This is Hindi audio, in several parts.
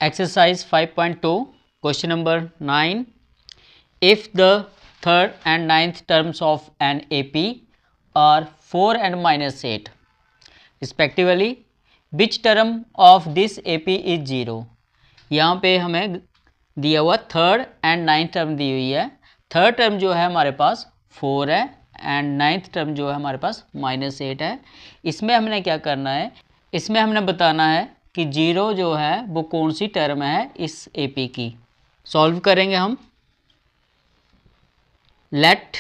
Exercise 5.2 question number 9. If the third and ninth terms of an AP are 4 and minus 8 respectively, which term of this AP is 0? यहाँ पे हमें दिया हुआ थर्ड एंड नाइन्थ टर्म दी हुई है। थर्ड टर्म जो है हमारे पास 4 है एंड नाइन्थ टर्म जो है हमारे पास -8 है। इसमें हमने क्या करना है, इसमें हमने बताना है कि 0 जो है वो कौन सी टर्म है इस एपी की। सॉल्व करेंगे हम। Let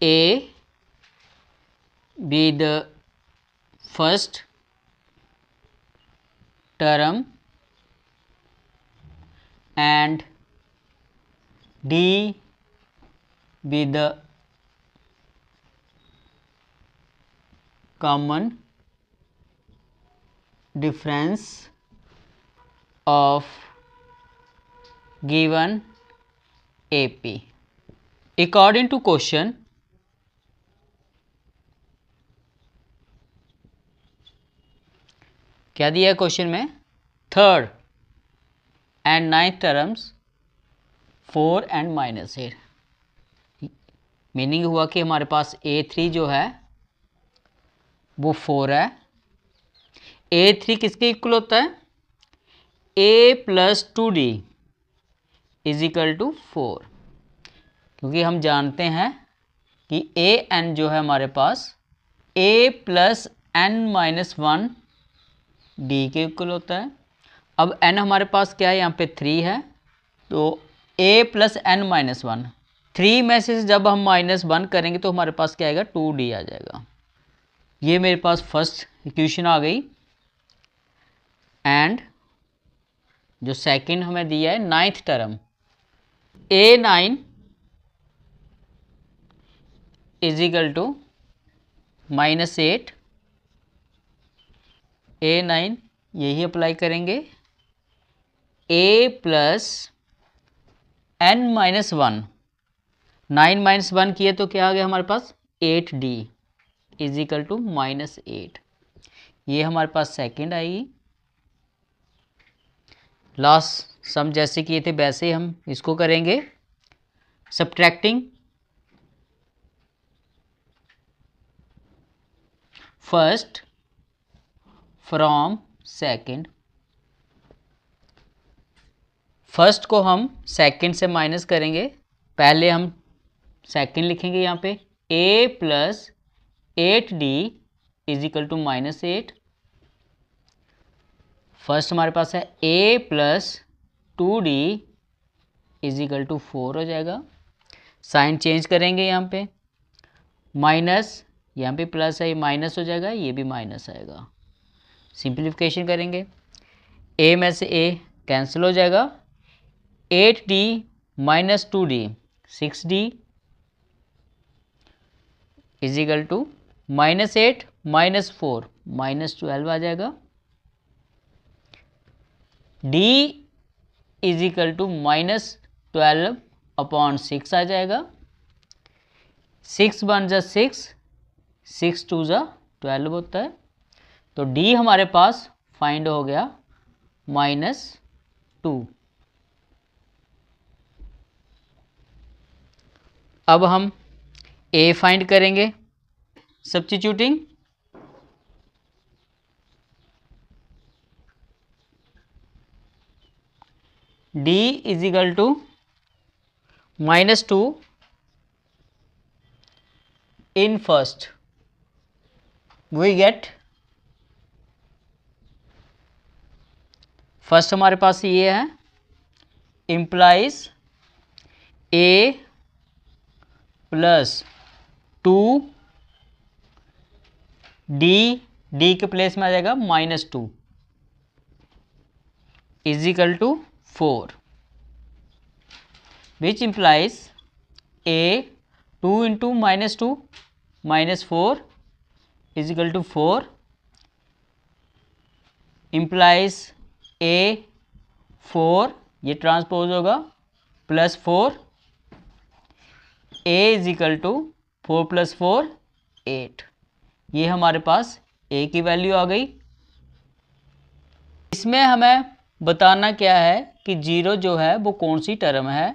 A be the first term and D be the common difference of given AP. According to question, क्या दिया है क्वेश्चन में? Third and ninth terms 4 and -8। Meaning हुआ कि हमारे पास A3 जो है वो 4 है। A3 किसके इक्वल होता है? A + 2D = 4, क्योंकि हम जानते हैं कि AN जो है हमारे पास A + n-1 D के इक्वल होता है। अब n हमारे पास क्या है, यहाँ पे 3 है, तो A + n-1, 3 में से जब हम -1 करेंगे तो हमारे पास क्या आएगा, 2D आ जाएगा। ये मेरे पास फर्स्ट इक्वेशन आ गई। एंड जो सेकंड हमें दिया है नाइन्थ टर्म, A9 = -8, A9 यही अप्लाई करेंगे। A + n-1, 9 - 1 किए तो क्या आ गया हमारे पास, 8D = -8। ये हमारे पास सेकंड आएगी। लास्ट सम जैसे किए थे वैसे ही हम इसको करेंगे। Subtracting first from second. First को हम सेकंड से माइनस करेंगे। पहले हम सेकंड लिखेंगे यहाँ पे, A + 8D = -8। फर्स्ट हमारे पास है A + 2D = 4 हो जाएगा। साइन चेंज करेंगे, यहाँ पे माइनस, यहाँ पे प्लस है, ये माइनस हो जाएगा, ये भी माइनस आएगा। सिंप्लीफिकेशन करेंगे, A में से A कैंसिल हो जाएगा। 8D - 2D 6D = -8 - 4 -12 आ जाएगा। D = -12/6 आ जाएगा। 6 × 1 = 6, 6 × 2 = 12 होता है। तो D हमारे पास फाइंड हो गया -2। अब हम A फाइंड करेंगे substituting. D = -2 in first, we get first हमारे पास ये है, इम्प्लाइज A + 2D, D के प्लेस में आ जाएगा -2 = 4, which implies A 2 × -2 -4 = 4 implies A 4, ये ट्रांसपोज होगा, +4, A = 4 + 4 8। ये हमारे पास A की वैल्यू आ गई। इसमें हमें बताना क्या है कि 0 जो है वो कौन सी टर्म है।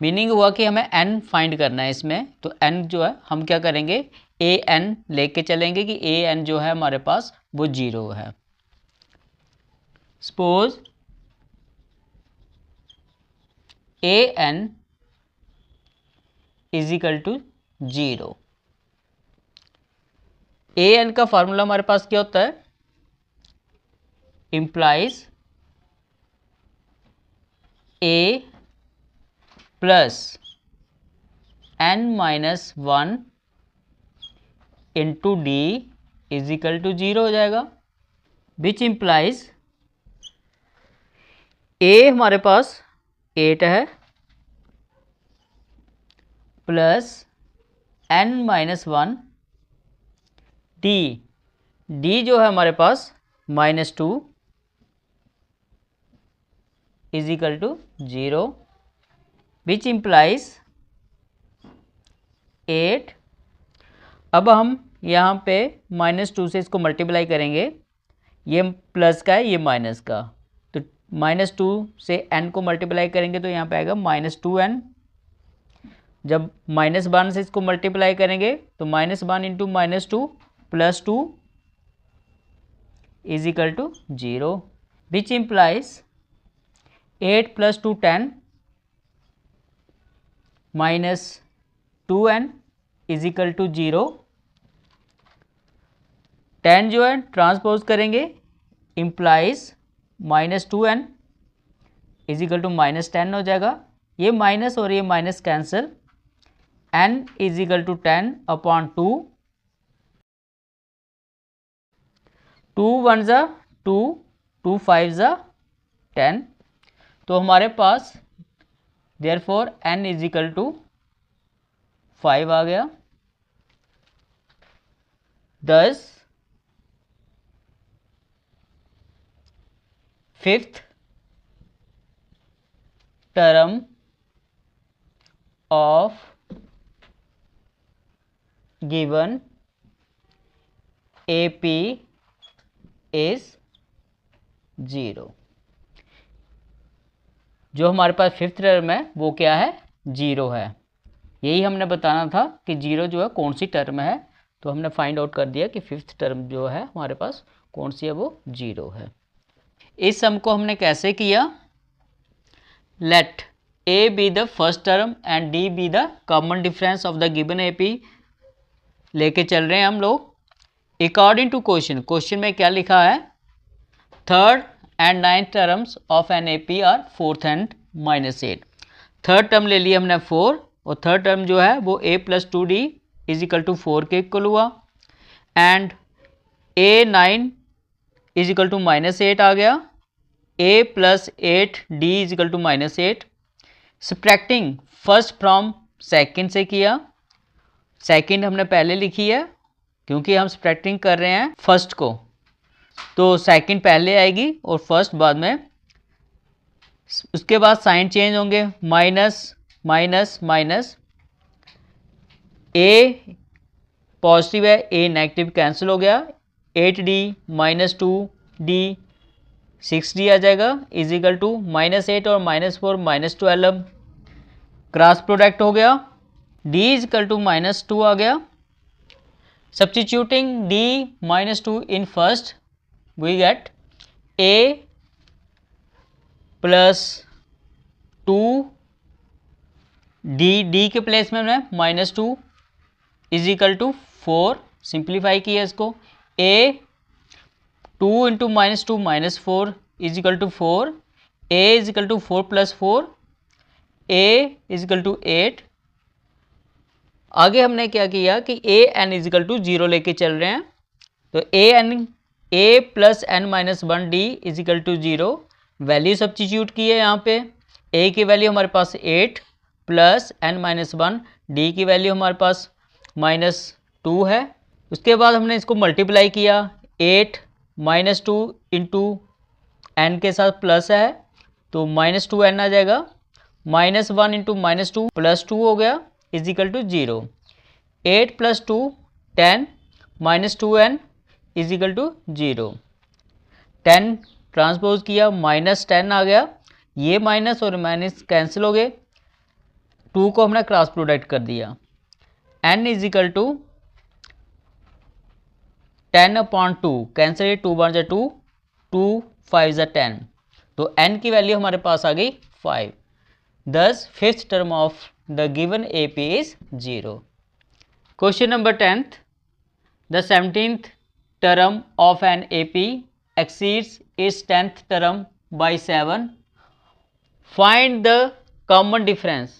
मीनिंग हुआ कि हमें n फाइंड करना है इसमें, तो n जो है हम क्या करेंगे, ए एन लेके चलेंगे कि ए एन जो है हमारे पास वो 0 है। Suppose A N is equal to 0। A N का फॉर्मूला हमारे पास क्या होता है, implies A plus N minus 1 into D is equal to 0 हो जाएगा, विच इम्प्लाइज ए हमारे पास 8 है प्लस एन माइनस 1 डी जो है हमारे पास -2 is equal to 0, which implies 8। अब हम यहाँ पे -2 से इसको मल्टीप्लाई करेंगे, ये प्लस का है ये माइनस का, तो -2 से n को मल्टीप्लाई करेंगे तो यहाँ पे आएगा -2n। जब -1 से इसको मल्टीप्लाई करेंगे तो -1 into -2 plus 2 is equal to 0, which implies 8 plus 2 10 minus 2n is equal to 0। 10 जो है ट्रांसपोज करेंगे, implies -2n is equal to -10 हो जाएगा, ये माइनस और ये minus cancel, n is equal to 10 upon 2, 2 1 ज़ा 2, 2 5 ज़ा 10, तो हमारे पास therefore n is equal to 5 आ गया। Thus fifth term of given AP is 0। जो हमारे पास फिफ्थ टर्म है वो क्या है, 0 है। यही हमने बताना था कि 0 जो है कौन सी टर्म है, तो हमने फाइंड आउट कर दिया कि फिफ्थ टर्म जो है हमारे पास कौन सी है, वो 0 है। इस सम को हमने कैसे किया, let A be the first term and D be the common difference of the given AP लेके चल रहे हैं हम लोग। अकॉर्डिंग टू क्वेश्चन में क्या लिखा है, third and ninth terms of an AP are fourth and -8। Third term ले लिया हमने 4 और थर्ड टर्म जो है वो a plus 2d is equal to 4 के इक्वल हुआ, and a 9 is equal to -8 आ गया, a plus 8d is equal to -8। Subtracting first from second से किया, सेकंड हमने पहले लिखी है क्योंकि हम सब्ट्रैक्टिंग कर रहे हैं फर्स्ट को, तो सेकंड पहले आएगी और फर्स्ट बाद में। उसके बाद साइन चेंज होंगे, minus minus minus, a positive है a नेगेटिव कैंसिल हो गया, 8d -2d 6d आ जाएगा इज इक्वल टू -8 और -4 -12, क्रॉस प्रोडक्ट हो गया, d इज इक्वल टू -2 आ गया। Substituting d -2 in first we get a plus 2 d के प्लेस में हमने -2 इज इक्वल टू 4, सिंप्लीफाई किया इसको, a 2 into -2 -4 is equal to 4, a is equal to 4 plus 4, a is equal to 8। आगे हमने क्या किया कि a n is equal to 0 लेके चल रहे हैं, तो a plus n minus 1d is equal to 0, value substitute की है यहाँ पे, a की वैल्यू हमारे पास 8 प्लस n माइनस 1, d की वैल्यू हमारे पास -2 है। उसके बाद हमने इसको मल्टीप्लाई किया, 8 -2 इंटू n के साथ प्लस है तो -2n आ जाएगा, -1 इंटू -2 प्लस 2 हो गया is equal to 0, 8 plus 2 10 -2n is equal to 0, 10 transpose किया -10 आ गया, ये माइनस और माइनस कैंसिल हो गए, 2 को हमने क्रॉस प्रोडक्ट कर दिया, n is equal to 10/2 cancel, 2 बार 2, 2 5 10, तो n की वैल्यू हमारे पास आ गई 5। दस fifth term of the given AP is 0। Question number 10th, the 17th term of an AP exceeds its 10th term by 7, find the common difference।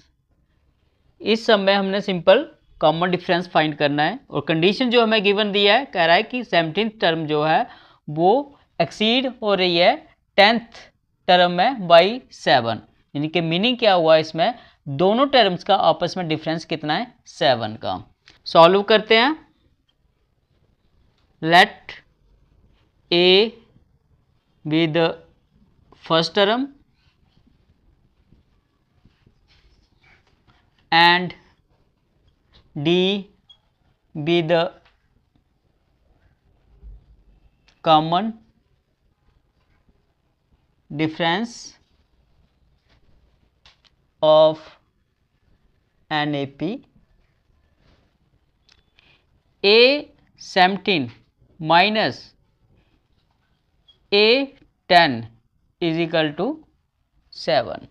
इस समय हमने सिंपल कॉमन डिफरेंस फाइंड करना है और कंडीशन जो हमें गिवन दिया है, कह रहा है कि 17th टर्म जो है वो एक्सीड हो रही है 10th टर्म में बाई 7, यानी कि मीनिंग क्या हुआ इसमें, दोनों टर्म्स का आपस में डिफरेंस कितना है, 7 का। सॉल्व करते हैं। Let A be the first term and D be the common difference of an AP। A17 minus A10 is equal to 7।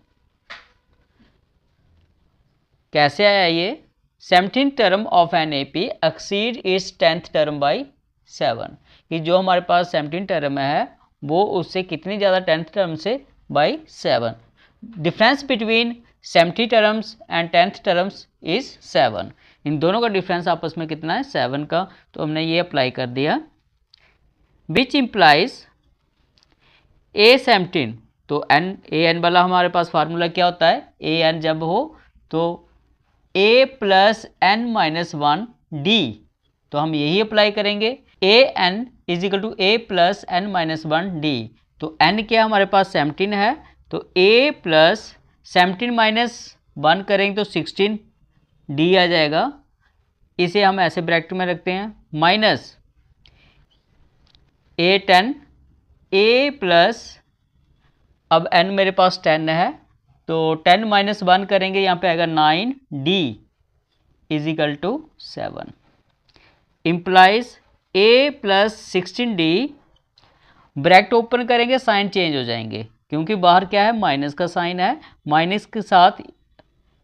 कैसे आया ये, 17th term of an AP exceed its 10th term by 7, कि जो हमारे पास 17 टर्म है वो उससे कितनी ज़्यादा 10th टर्म से by 7। Difference between 70 terms and 10th terms is 7। इन दोनों का डिफरेंस आपस में कितना है, 7 का। तो हमने ये अप्लाई कर दिया, विच इम्प्लाइज A17, तो AN वाला हमारे पास फार्मूला क्या होता है, AN जब हो तो A plus N minus 1 D, तो हम यही अप्लाई करेंगे। AN is equal to A plus N minus 1 D, तो N क्या हमारे पास 17 है, तो A प्लस 17 माइनस 1 करेंगे तो 16 D आ जाएगा, इसे हम ऐसे ब्रैकेट में रखते हैं, माइनस A10 A प्लस, अब n मेरे पास 10 है तो 10 माइनस 1 करेंगे, यहाँ पे आएगा 9D is equal to 7। Implies A plus 16D, bracket open करेंगे साइन चेंज हो जाएंगे क्योंकि बाहर क्या है, माइनस का साइन है, माइनस के साथ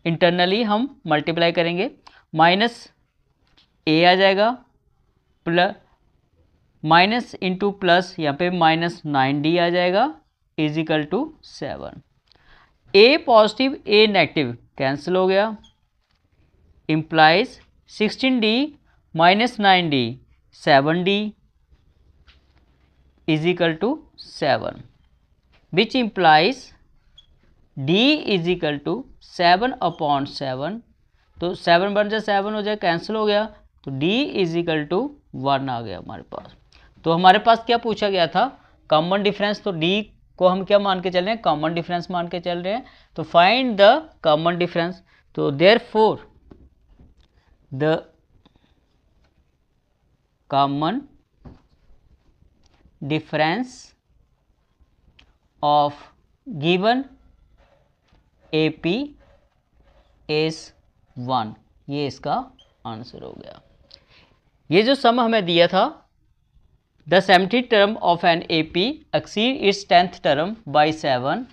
इंटरनली हम मल्टीप्लाई करेंगे, माइनस A आ जाएगा प्लस माइनस इंटू प्लस, यहाँ पे माइनस 9D आ जाएगा is equal to 7। A positive A negative cancel हो गया, implies 16D minus 9D 7D is equal to 7, which implies D is equal to 7/7, तो 7 बन जाए 7 हो जाए, कैंसिल हो गया, तो D इज इक्वल टू 1 आ गया हमारे पास। तो हमारे पास क्या पूछा गया था, कॉमन डिफरेंस, तो D को हम क्या मान के चल रहे हैं, कॉमन डिफरेंस मान के चल रहे हैं, तो फाइंड द कॉमन डिफरेंस। तो therefore the common difference of given AP is 1, ये इसका आंसर हो गया। ये जो सम हमें दिया था, the 70th term of an AP exceed its 10th term by 7,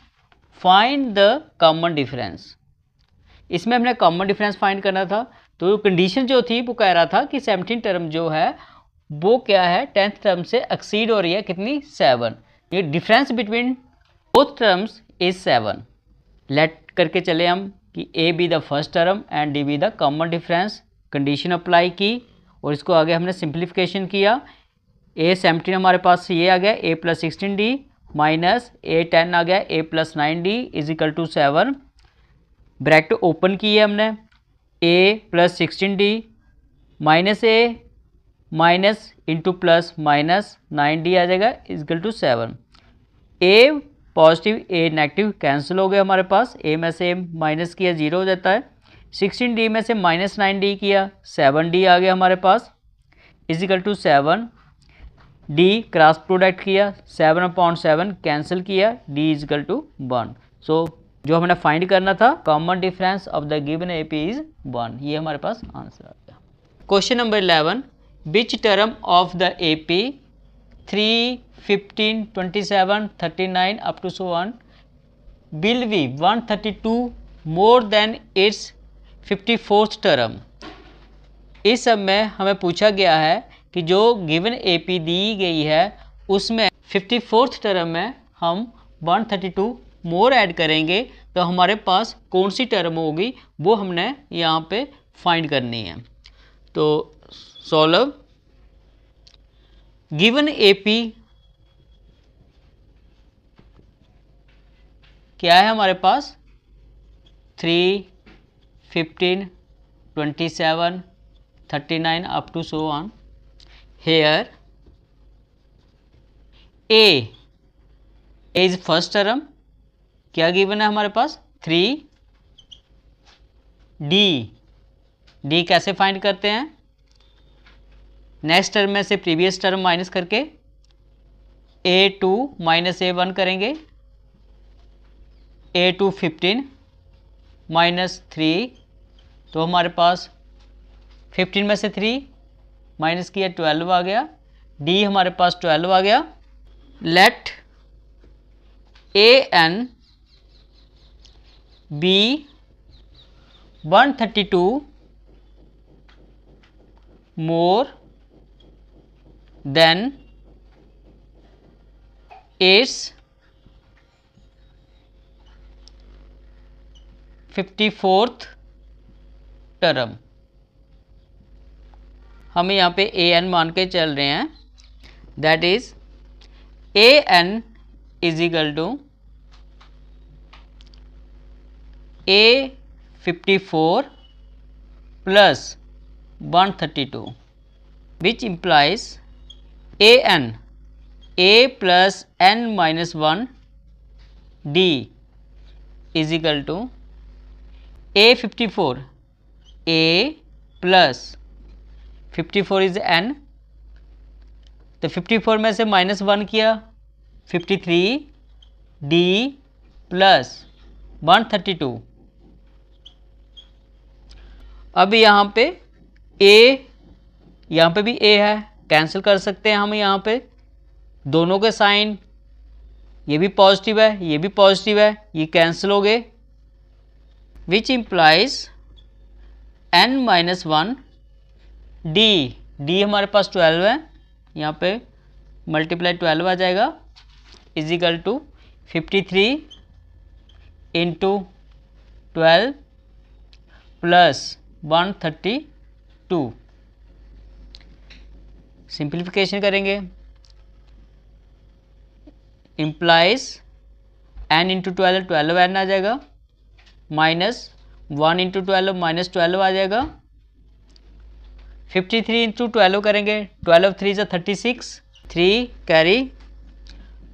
find the common difference. इसमें हमने कॉमन डिफरेंस फाइंड करना था, तो कंडीशन जो थी वो कह रहा था कि 17th टर्म जो है वो क्या है, 10th टर्म से एक्सीड हो रही है कितनी, 7, ये difference between both terms is 7। Let करके चले हम कि A be the first term and D be the common difference, condition apply की और इसको आगे हमने सिंप्लीफिकेशन किया। A17 हमारे पास ये आ गया A plus 16D minus A10 आ गया A plus 9D is equal to 7, bracket open की है हमने, A plus 16D minus A minus into plus minus 9D आ जाएगा is equal to 7। A positive A negative cancel हो गया हमारे पास, A में से माइनस किया 0 हो जाता है, 16D में से माइनस 9D किया 7D आ गया हमारे पास is equal to 7। D cross product किया, 7/7 कैंसिल किया, D is equal to 1। So जो हमने फाइंड करना था, common difference of the given AP is 1। ये हमारे पास आंसर आ गया। Question number 11, which term of the AP 3, 15, 27, 39 up to so on will be 132 more than its 54th term. इस सब में हमें पूछा गया है कि जो गिवन एपी दी गई है उसमें 54th टर्म में हम 132 मोर ऐड करेंगे तो हमारे पास कौन सी टर्म होगी वो हमने यहाँ पे फाइंड करनी है। तो सॉल्व गिवन एपी क्या है हमारे पास 3, 15, 27, 39 up to so on. Here a is first term, क्या गिवन है हमारे पास 3। डी कैसे फाइंड करते हैं, नेक्स्ट टर्म में से प्रीवियस टर्म माइनस करके A2 माइनस A1 करेंगे, A2 15 माइनस 3, तो हमारे पास 15 में से 3 माइनस किया 12 आ गया, डी हमारे पास 12 आ गया। Let AN be 132 more than its 54th term. हम यहाँ पे AN मान के चल रहे हैं, that is AN is equal to A54 plus 132 which implies AN A plus N minus 1 D is equal to A54 A plus 54 is N, तो 54 में से माइनस 1 किया 53 D प्लस 132। अब यहाँ पे A, यहाँ पे भी A है, कैंसिल कर सकते हैं हम यहाँ पे दोनों के साइन, ये भी पॉजिटिव है ये भी पॉजिटिव है, ये कैंसिल हो गए, which implies N minus 1 D हमारे पास 12 है, यहाँ पे मल्टीप्लाई 12 आ जाएगा, is equal to 53 into 12 plus 132। Simplification करेंगे, इम्प्लाइज n इंटू 12 12n आ जाएगा, माइनस 1 इंटू 12 माइनस 12 आ जाएगा, 53 इंटू 12 करेंगे, 12 3 जा 36, 3 कैरी,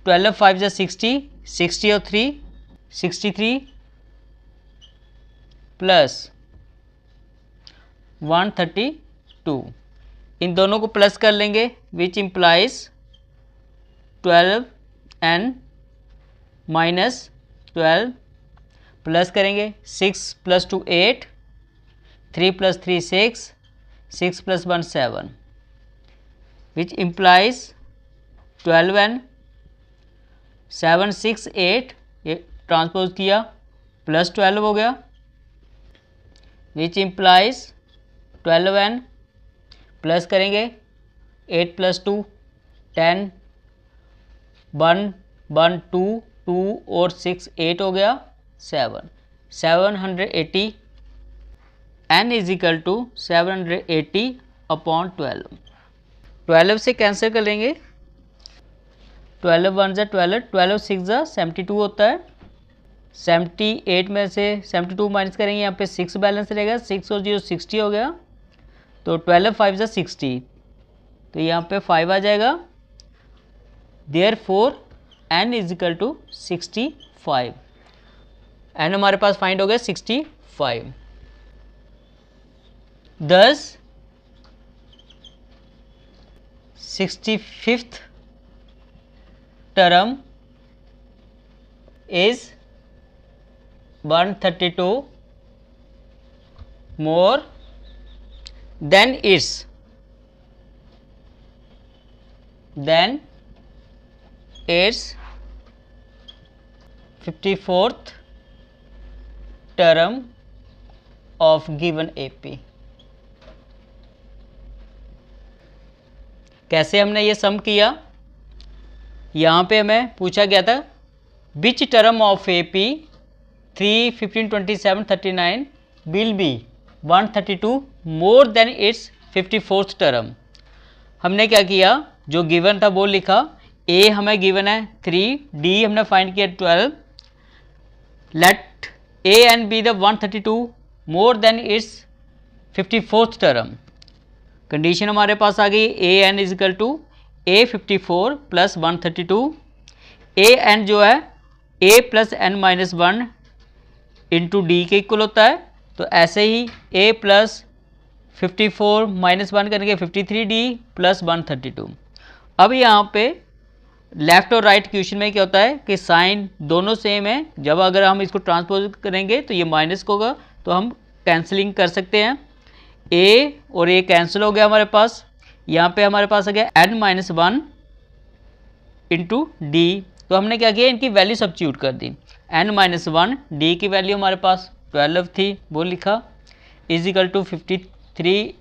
12 5 जा 60, 60 और 3 63 प्लस 132, इन दोनों को प्लस कर लेंगे which implies 12n minus 12 plus करेंगे 6 plus 2 8, 3 plus 3 6, 6 plus 1 7 which implies 12n 7 6 8, ये ट्रांसपोज किया प्लस 12 हो गया, विच इम्प्लाइज 12n प्लस करेंगे 8 प्लस 2 10, 1 1 2 2 और 6 8 हो गया 7 780, n is equal to 780 upon 12, 12 से कैंसिल कर लेंगे, 12 1 जा 12, 12 6 जा 72 होता है, 78 में से 72 माइनस करेंगे, यहाँ पे 6 बैलेंस रहेगा, 6 और 0 60 हो गया, तो 12 5 जा 60, तो यहाँ पे 5 आ जाएगा, therefore n is equal to 65, n हमारे पास फाइंड हो गया 65। Thus 65th term is 132 more than its 54th term of given AP। कैसे हमने ये सम किया? यहाँ पे हमें पूछा गया था विच term of AP 3, 15, 27, 39 will be 132 more than its 54th term. हमने क्या किया, जो गिवन था वो लिखा, A हमें गिवन है 3, D हमने फाइंड किया 12, let A and be the 132 more than its 54th term. Condition हमारे पास आ गई A N equal to A54 plus 132, A N जो है A plus N minus 1 into D के इक्वल होता है। तो ऐसे ही A प्लस 54 माइनस 1 करेंगे 53D प्लस 132। अब यहाँ पे लेफ्ट और राइट क्वेश्चन में क्या होता है कि साइन दोनों सेम है, जब अगर हम इसको ट्रांसपोज करेंगे तो ये माइनस होगा, तो हम कैंसलिंग कर सकते हैं। A और A कैंसिल हो गया हमारे पास। यहाँ पे हमारे पास आ गया n माइनस 1 इंटू डी। तो हमने क्या किया, इनकी वैल्यू सब्स्टिट्यूट कर दी। n माइनस 1 डी की वैल्यू हमारे पास 12 थी, वो लिखा is equal to 53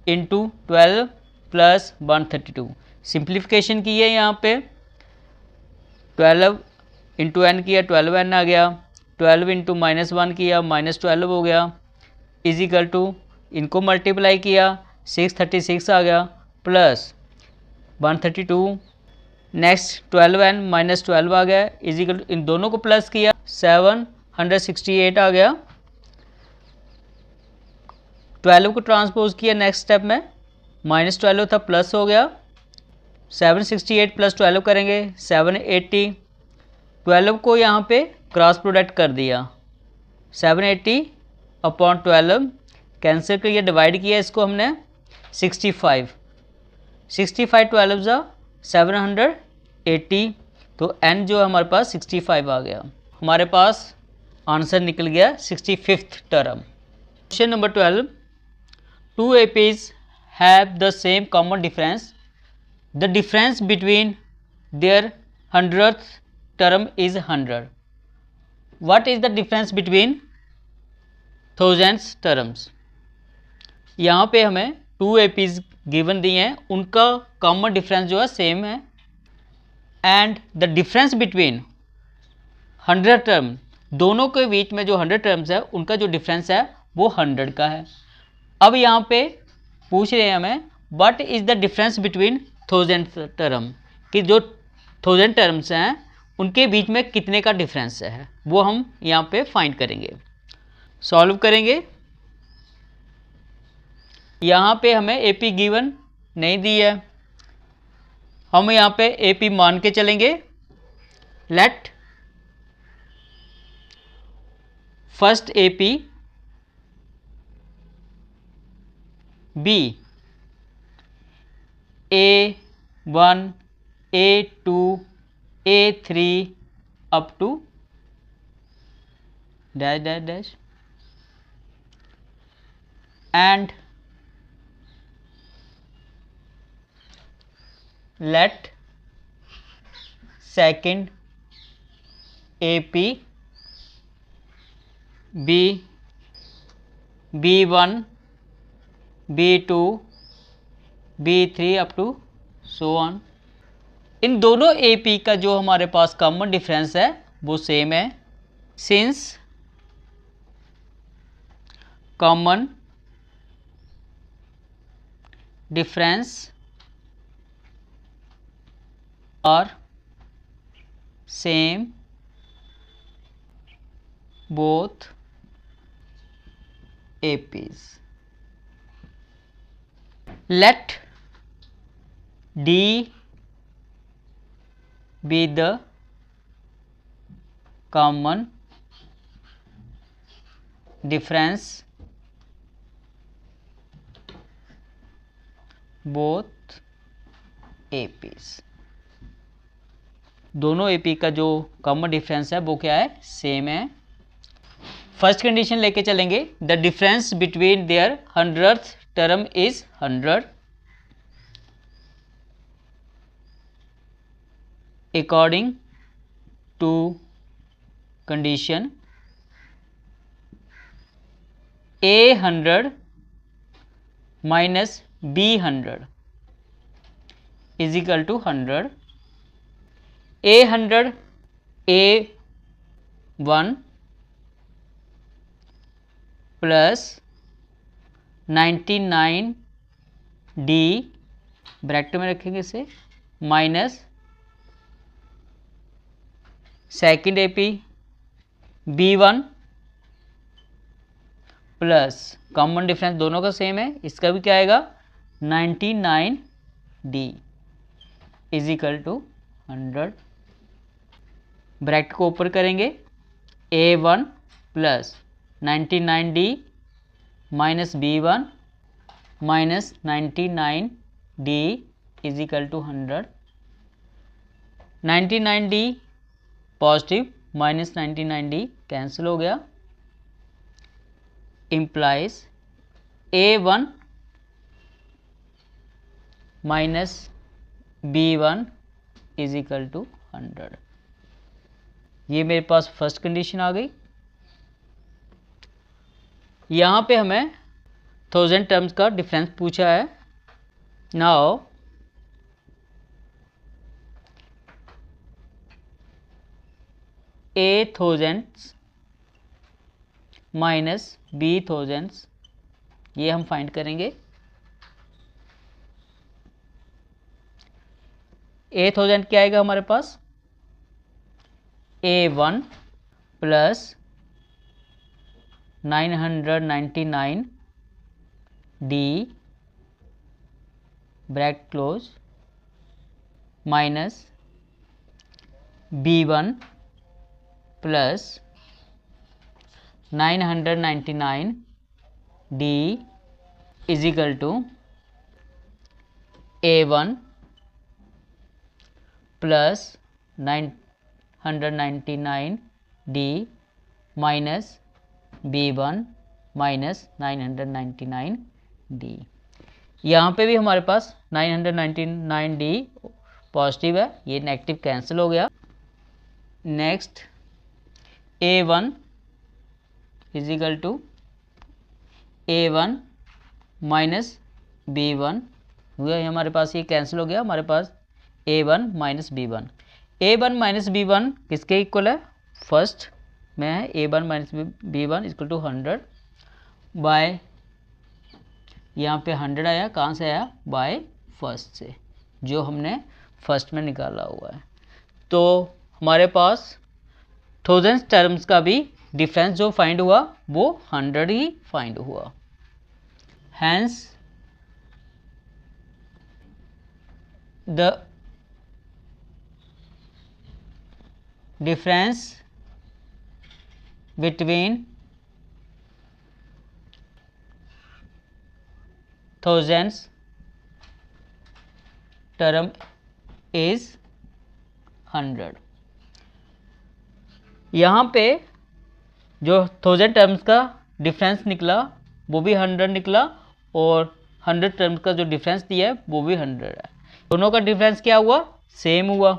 into 12 plus 132। Simplification की है, यहाँ पे 12 इंटू एन किया 12n आ गया, 12 इंटू माइनस 1 किया माइनस 12 हो गया, इजिकल टू इनको मल्टीप्लाई किया 636 आ गया प्लस 132। नेक्स्ट 12n माइनस 12 आ गया, इजिकल टू इन दोनों को प्लस किया 768 आ गया। 12 को ट्रांसपोज किया नेक्स्ट स्टेप में, माइनस 12 था प्लस हो गया, 768 प्लस 12 करेंगे 780। 12 को यहाँ पे क्रॉस प्रोडक्ट कर दिया, 780 अपॉन 12 कैंसिल किया, डिवाइड किया इसको हमने 65 12 जा 780। तो n जो हमारे पास 65 आ गया, हमारे पास आंसर निकल गया 65th term. Question number 12, two APs have the same common difference. The difference between their 100th term is 100. What is the difference between thousands terms? यहाँ पे हमें 2 APs गिवन दिए हैं, उनका कॉमन डिफरेंस जो है सेम है, and the difference between 100 term, दोनों के बीच में जो 100 टर्म्स है उनका जो डिफरेंस है वो 100 का है। अब यहाँ पे पूछ रहे हैं हमें what is the difference between 1000 term, कि जो 1000 टर्म्स हैं उनके बीच में कितने का डिफरेंस है, वो हम यहाँ पे फाइंड करेंगे, सॉल्व करेंगे। यहाँ पे हमें AP गिवन नहीं दी है, हम यहाँ पे AP मान के चलेंगे। Let first AP be A1 A2 A3 up to dash dash dash, and let second AP be B1 B2 B3 up to so on. इन दोनों AP का जो हमारे पास कॉमन डिफरेंस है वो सेम है, since common difference are same both APs. Let D be the common difference both APs। दोनों AP का जो कॉमन डिफरेंस है वो क्या है, सेम है। फर्स्ट कंडीशन लेके चलेंगे, the difference between their 100th term is 100 according to condition A100 minus B100 is equal to 100। A100 A1 plus 99D bracket में रखेंगे इसे, minus second AP B1 plus common difference दोनों का सेम है, इसका भी क्या आएगा 99D is equal to 100। Bracket को ऊपर करेंगे, A1 plus 99D minus B1 minus 99D is equal to 100। 99D positive minus 99D cancel हो गया, implies A1 minus B1 is equal to 100। ये मेरे पास फर्स्ट कंडीशन आ गई। यहाँ पे हमें 1000 टर्म्स का डिफरेंस पूछा है। नाउ A1000 माइनस B1000 ये हम फाइंड करेंगे। A1000 क्या आएगा हमारे पास, A1 plus 999D bracket close minus B1 plus 999D is equal to A1 plus 999D minus B1 minus 999D। यहाँ पे भी हमारे पास 999D पॉजिटिव है, ये नेगेटिव कैंसिल हो गया। Next A1 is equal to A1 minus B1 हुआ, हमारे पास ये कैंसिल हो गया, हमारे पास A1 minus B1। A1 minus B1 किसके इक्वल है, फर्स्ट में है A1 minus B1 equal to 100 bye, यहाँ पे 100 आया, कहाँ से आया, बाय फर्स्ट से, जो हमने फर्स्ट में निकाला हुआ है। तो हमारे पास 1000 टर्म्स का भी डिफरेंस जो फाइंड हुआ वो 100 ही फाइंड हुआ। Hence the difference between 1000 term is 100। यहाँ पे जो 1000 टर्म्स का डिफरेंस निकला वो भी 100 निकला, और 100 टर्म्स का जो डिफरेंस दिया है वो भी 100 है। दोनों का डिफरेंस क्या हुआ, सेम हुआ।